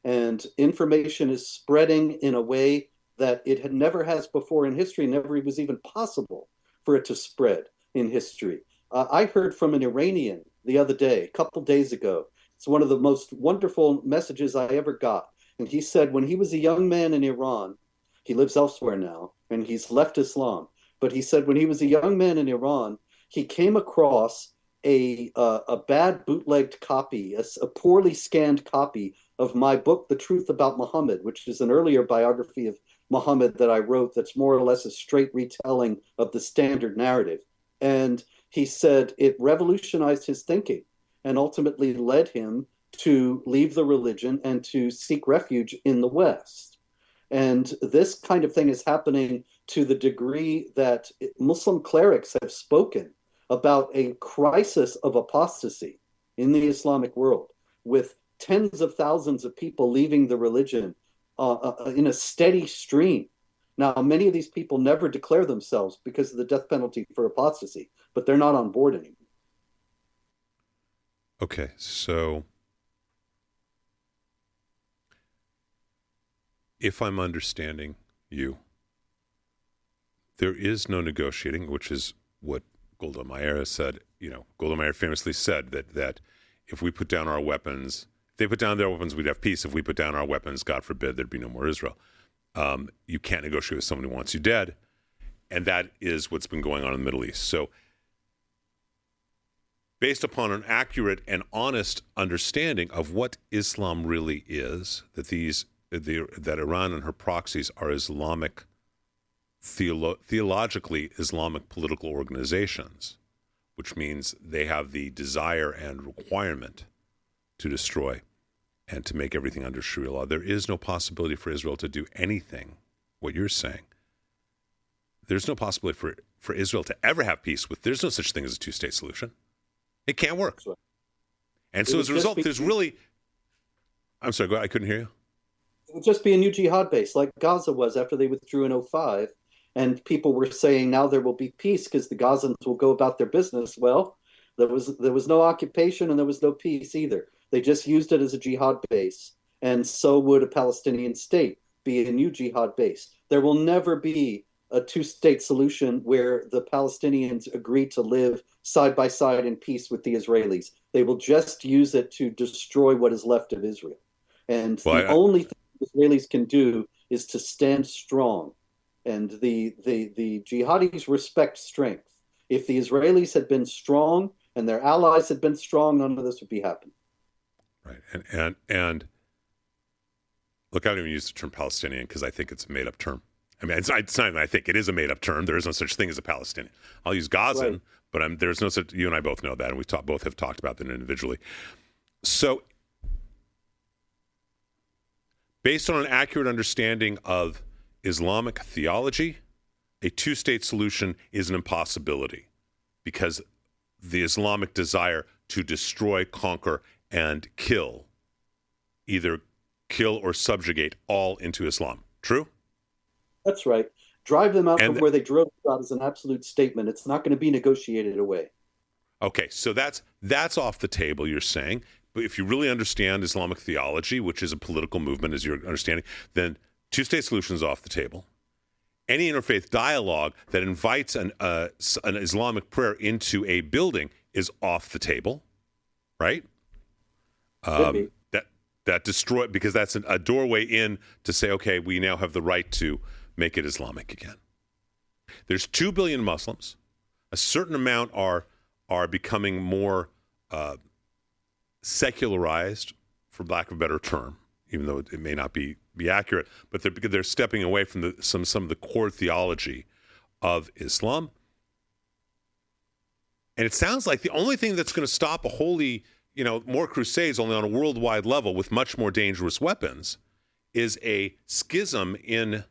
And information is spreading in a way that it had never has before in history, never was even possible for it to spread in history. I heard from an Iranian the other day, a couple days ago. It's one of the most wonderful messages I ever got. And he said when he was a young man in Iran, he lives elsewhere now, and he's left Islam. But he said when he was a young man in Iran, he came across a bad bootlegged copy, a poorly scanned copy of my book, The Truth About Mohommad, which is an earlier biography of Mohammed that I wrote that's more or less a straight retelling of the standard narrative. And he said it revolutionized his thinking and ultimately led him to leave the religion and to seek refuge in the West. And this kind of thing is happening to the degree that Muslim clerics have spoken about a crisis of apostasy in the Islamic world, with tens of thousands of people leaving the religion in a steady stream. Now, many of these people never declare themselves because of the death penalty for apostasy, but they're not on board anymore. Okay, so if I'm understanding you, there is no negotiating, which is what Golda Meir said. You know, Golda Meir famously said that if we put down our weapons, if they put down their weapons, we'd have peace. If we put down our weapons, God forbid, there'd be no more Israel. You can't negotiate with someone who wants you dead. And that is what's been going on in the Middle East. So based upon an accurate and honest understanding of what Islam really is, that Iran and her proxies are Islamic, theologically Islamic political organizations, which means they have the desire and requirement to destroy and to make everything under Sharia law. There is no possibility for Israel to do anything, what you're saying. There's no possibility for Israel to ever have peace with. There's no such thing as a two-state solution. It can't work. And so as a result, there's really... I'm sorry, go ahead, I couldn't hear you. It would just be a new jihad base like Gaza was after they withdrew in 2005. And people were saying now there will be peace because the Gazans will go about their business. Well, there was no occupation and there was no peace either. They just used it as a jihad base. And so would a Palestinian state be a new jihad base. There will never be a two-state solution where the Palestinians agree to live side by side in peace with the Israelis. They will just use it to destroy what is left of Israel. And the only thing the Israelis can do is to stand strong. And the jihadis respect strength. If the Israelis had been strong and their allies had been strong, none of this would be happening. Right. And look, I don't even use the term Palestinian because I think it's a made-up term. I mean, it's not even I think it is a made-up term. There is no such thing as a Palestinian. I'll use Gazan, right. But there's no such. You and I both know that, and we both have talked about that individually. So, based on an accurate understanding of Islamic theology, a two-state solution is an impossibility because the Islamic desire to destroy, conquer, and kill, either kill or subjugate all into Islam. True? That's right. Drive them out from where they drove out is an absolute statement. It's not going to be negotiated away. Okay, so that's off the table, you're saying. But if you really understand Islamic theology, which is a political movement, as you're understanding, then two-state solution is off the table. Any interfaith dialogue that invites an Islamic prayer into a building is off the table, right? That destroy, because that's a doorway in to say, okay, we now have the right to make it Islamic again. There's 2 billion Muslims. A certain amount are becoming more secularized, for lack of a better term, even though it may not be accurate, but they're stepping away from some of the core theology of Islam. And it sounds like the only thing that's going to stop a holy, more crusades only on a worldwide level with much more dangerous weapons is a schism in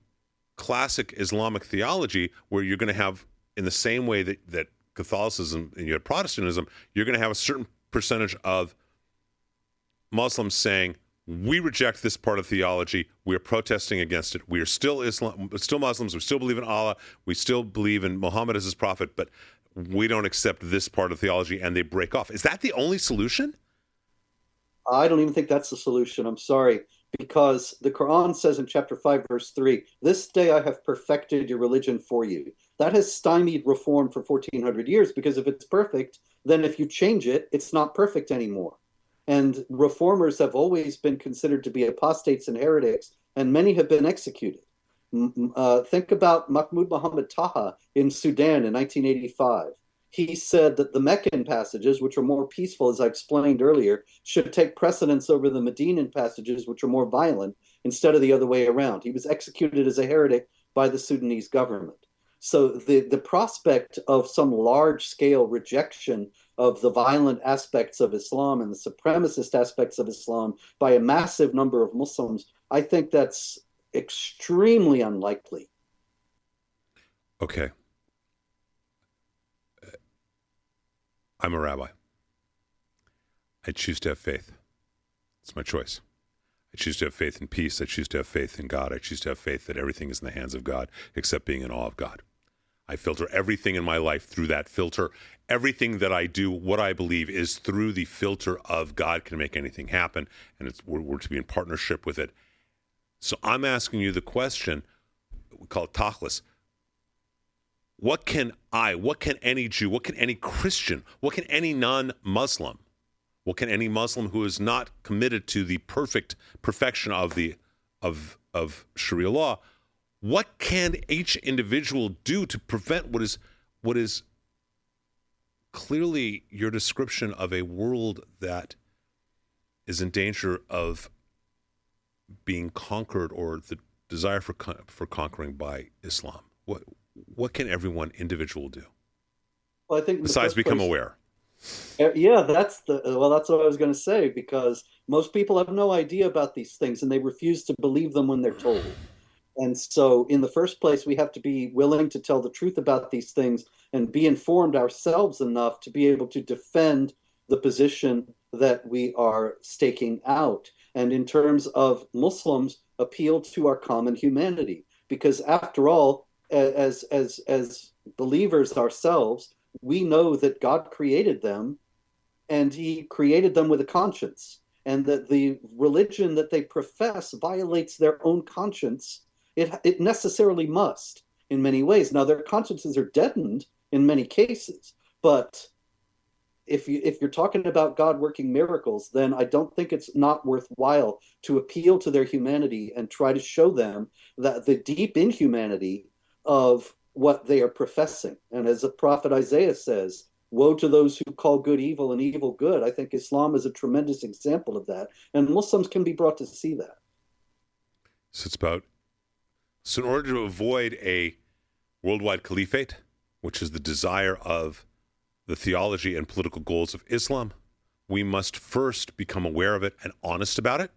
classic Islamic theology, where you're going to have, in the same way that Catholicism and you had Protestantism, you're going to have a certain percentage of Muslims saying, we reject this part of theology. We are protesting against it. We are still still Muslims. We still believe in Allah. We still believe in Mohommad as his prophet, but we don't accept this part of theology, and they break off. Is that the only solution? I don't even think that's the solution. I'm sorry, because the Quran says in chapter 5, verse 3, "This day I have perfected your religion for you." That has stymied reform for 1400 years, because if it's perfect, then if you change it, it's not perfect anymore. And reformers have always been considered to be apostates and heretics, and many have been executed. Think about Mahmoud Muhammad Taha in Sudan in 1985. He said that the Meccan passages, which are more peaceful, as I explained earlier, should take precedence over the Medinan passages, which are more violent, instead of the other way around. He was executed as a heretic by the Sudanese government. So the prospect of some large-scale rejection of the violent aspects of Islam and the supremacist aspects of Islam by a massive number of Muslims, I think that's extremely unlikely. Okay. I'm a rabbi. I choose to have faith. It's my choice. I choose to have faith in peace. I choose to have faith in God. I choose to have faith that everything is in the hands of God, except being in awe of God. I filter everything in my life through that filter. Everything that I do, what I believe, is through the filter of God can make anything happen, and we're to be in partnership with it. So I'm asking you the question, we call it tachlis. What can any Jew, what can any Christian, what can any non-Muslim, what can any Muslim who is not committed to the perfection of Sharia law, what can each individual do to prevent what is clearly your description of a world that is in danger of being conquered, or the desire for conquering by Islam? What can everyone individual do? Well, I think besides become aware. Yeah, that's what I was going to say, because most people have no idea about these things and they refuse to believe them when they're told. And so in the first place, we have to be willing to tell the truth about these things and be informed ourselves enough to be able to defend the position that we are staking out. And in terms of Muslims, appeal to our common humanity, because after all, as believers ourselves, we know that God created them, and he created them with a conscience, and that the religion that they profess violates their own conscience. It necessarily must in many ways. Now, their consciences are deadened in many cases, but if you're talking about God working miracles, then I don't think it's not worthwhile to appeal to their humanity and try to show them that the deep inhumanity of what they are professing. And as the prophet Isaiah says, woe to those who call good evil and evil good. I think Islam is a tremendous example of that, and Muslims can be brought to see that. So in order to avoid a worldwide caliphate, which is the desire of the theology and political goals of Islam, we must first become aware of it and honest about it.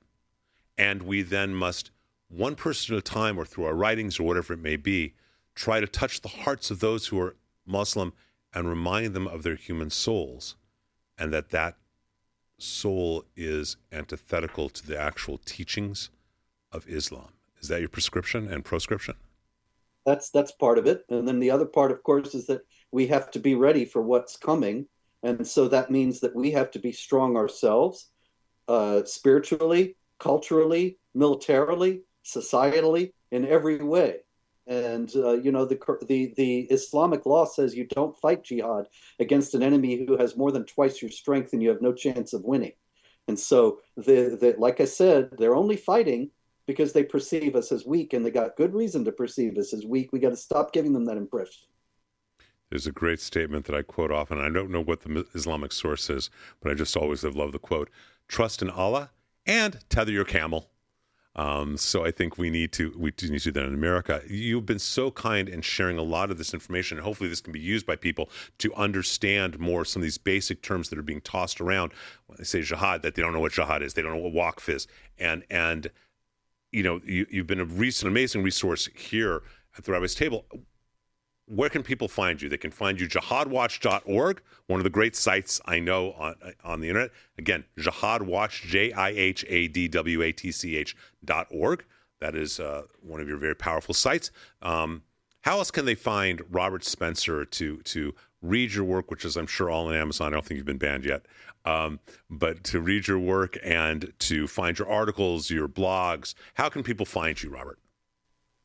And we then must, one person at a time, or through our writings or whatever it may be, try to touch the hearts of those who are Muslim and remind them of their human souls, and that soul is antithetical to the actual teachings of Islam. Is that your prescription and proscription? That's part of it. And then the other part, of course, is that we have to be ready for what's coming. And so that means that we have to be strong ourselves, spiritually, culturally, militarily, societally, in every way. And, the Islamic law says you don't fight jihad against an enemy who has more than twice your strength, and you have no chance of winning. And so, like I said, they're only fighting because they perceive us as weak, and they got good reason to perceive us as weak. We got to stop giving them that impression. There's a great statement that I quote often. I don't know what the Islamic source is, but I just always have loved the quote: trust in Allah and tether your camel. So I think we do need to do that in America. You've been so kind in sharing a lot of this information, and hopefully this can be used by people to understand more some of these basic terms that are being tossed around when they say jihad, that they don't know what jihad is, they don't know what waqf is, and you've been an amazing resource here at the Rabbi's Table. Where can people find you? They can find you jihadwatch.org, one of the great sites I know on the internet. Again, jihadwatch, jihadwatch.org. That is one of your very powerful sites. How else can they find Robert Spencer to read your work, which is, I'm sure, all on Amazon? I don't think you've been banned yet. But to read your work and to find your articles, your blogs, how can people find you, Robert?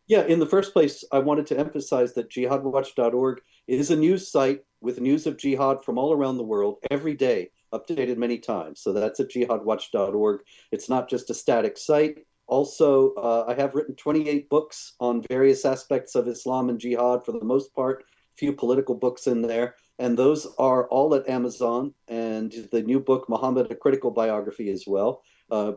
Yeah, in the first place, I wanted to emphasize that jihadwatch.org is a news site with news of jihad from all around the world every day, updated many times. So that's at jihadwatch.org. It's not just a static site. Also, I have written 28 books on various aspects of Islam and jihad, for the most part, a few political books in there. And those are all at Amazon, and the new book, Mohommad, a critical biography as well.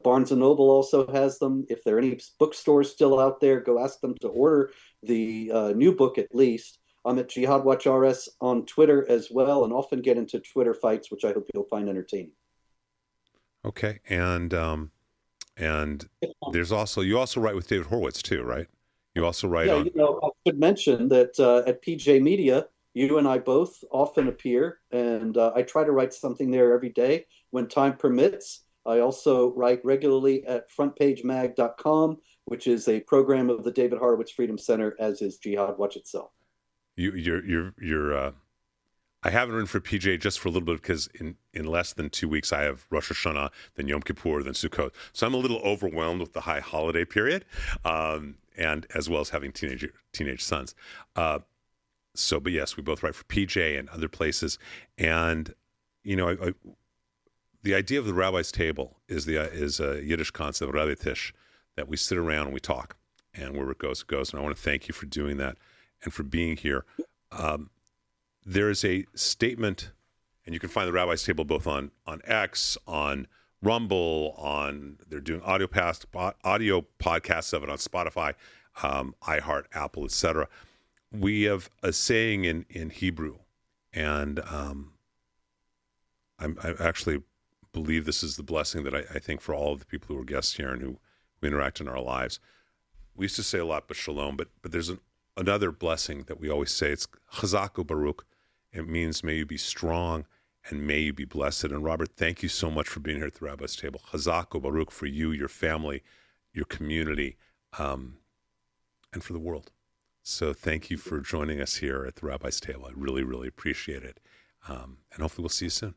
Barnes & Noble also has them. If there are any bookstores still out there, go ask them to order the new book at least. I'm at Jihad Watch RS on Twitter as well, and often get into Twitter fights, which I hope you'll find entertaining. Okay, and there's also, you also write with David Horowitz too, right? You also write on... I should mention that at PJ Media, you and I both often appear, and I try to write something there every day when time permits. I also write regularly at frontpagemag.com, which is a program of the David Horowitz Freedom Center, as is Jihad Watch itself. I haven't written for PJ just for a little bit because in less than 2 weeks I have Rosh Hashanah, then Yom Kippur, then Sukkot. So I'm a little overwhelmed with the high holiday period, and as well as having teenage sons. But yes, we both write for PJ and other places, and the idea of the Rabbi's Table is a Yiddish concept, Rabbi Tish, that we sit around and we talk, and where it goes, it goes. And I want to thank you for doing that and for being here. There is a statement, and you can find the Rabbi's Table both on X, on Rumble, they're doing audio podcasts of it on Spotify, iHeart, Apple, etc. We have a saying in Hebrew, and I actually believe this is the blessing that I think for all of the people who are guests here and who interact in our lives. We used to say a lot, but shalom, but there's another blessing that we always say. It's chazak Baruch. It means may you be strong and may you be blessed. And Robert, thank you so much for being here at the Rabbi's Table. Chazak Baruch for you, your family, your community, and for the world. So thank you for joining us here at the Rabbi's Table. I really, really appreciate it. And hopefully we'll see you soon.